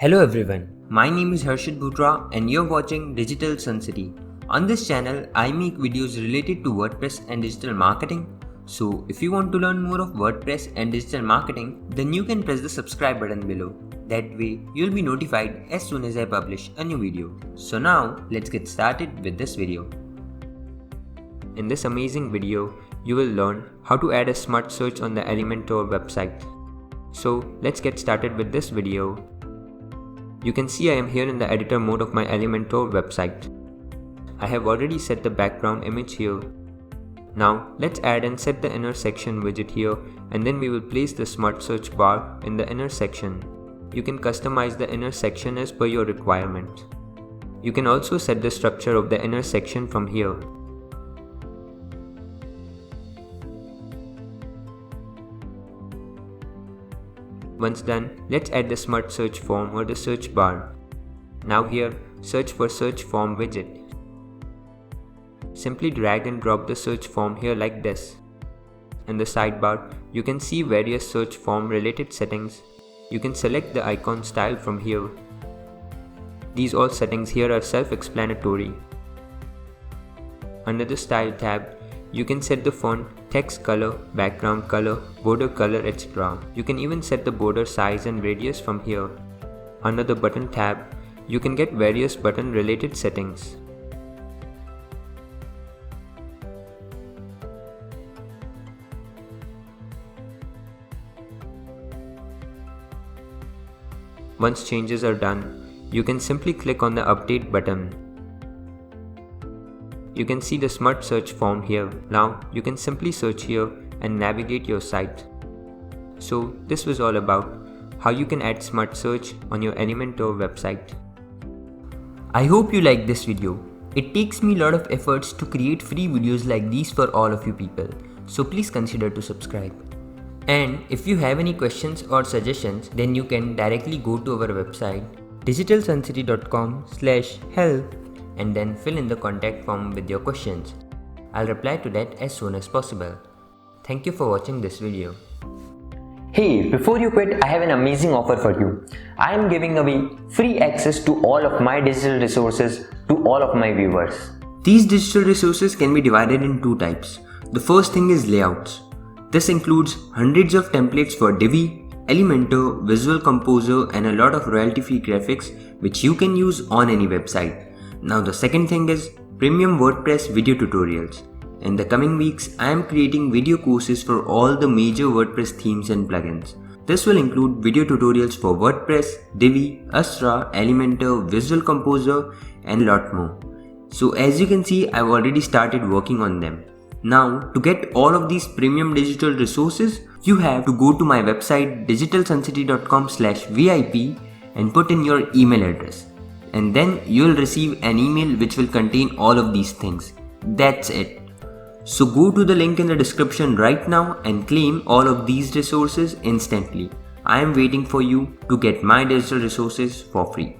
Hello everyone, my name is Harshit Bhutra and you're watching Digital Sun City. On this channel, I make videos related to WordPress and digital marketing. So if you want to learn more of WordPress and digital marketing, then you can press the subscribe button below. That way, you'll be notified as soon as I publish a new video. So now, let's get started with this video. In this amazing video, you will learn how to add a smart search on the Elementor website. So let's get started with this video. You can see I am here in the editor mode of my Elementor website. I have already set the background image here. Now let's add and set the inner section widget here, and then we will place the smart search bar in the inner section. You can customize the inner section as per your requirement. You can also set the structure of the inner section from here. Once done, let's add the smart search form or the search bar. Now here, search for search form widget. Simply drag and drop the search form here like this. In the sidebar, you can see various search form related settings. You can select the icon style from here. These all settings here are self-explanatory. Under the style tab, you can set the font, text color, background color, border color, etc. You can even set the border size and radius from here. Under the button tab, you can get various button related settings. Once changes are done, you can simply click on the update button. You can see the smart search form here. Now you can simply search here and navigate your site. So this was all about how you can add smart search on your Elementor website. I hope you liked this video. It takes me a lot of efforts to create free videos like these for all of you people. So please consider to subscribe. And if you have any questions or suggestions, then you can directly go to our website digitalsuncity.com/help and then fill in the contact form with your questions. I'll reply to that as soon as possible. Thank you for watching this video. Hey, before you quit, I have an amazing offer for you. I am giving away free access to all of my digital resources to all of my viewers. These digital resources can be divided in two types. The first thing is layouts. This includes hundreds of templates for Divi, Elementor, Visual Composer and a lot of royalty-free graphics which you can use on any website. Now the second thing is premium WordPress video tutorials. In the coming weeks, I am creating video courses for all the major WordPress themes and plugins. This will include video tutorials for WordPress, Divi, Astra, Elementor, Visual Composer and a lot more. So as you can see, I've already started working on them. Now to get all of these premium digital resources, you have to go to my website digitalsuncity.com/VIP and put in your email address. And then you'll receive an email which will contain all of these things. That's it. So go to the link in the description right now and claim all of these resources instantly. I am waiting for you to get my digital resources for free.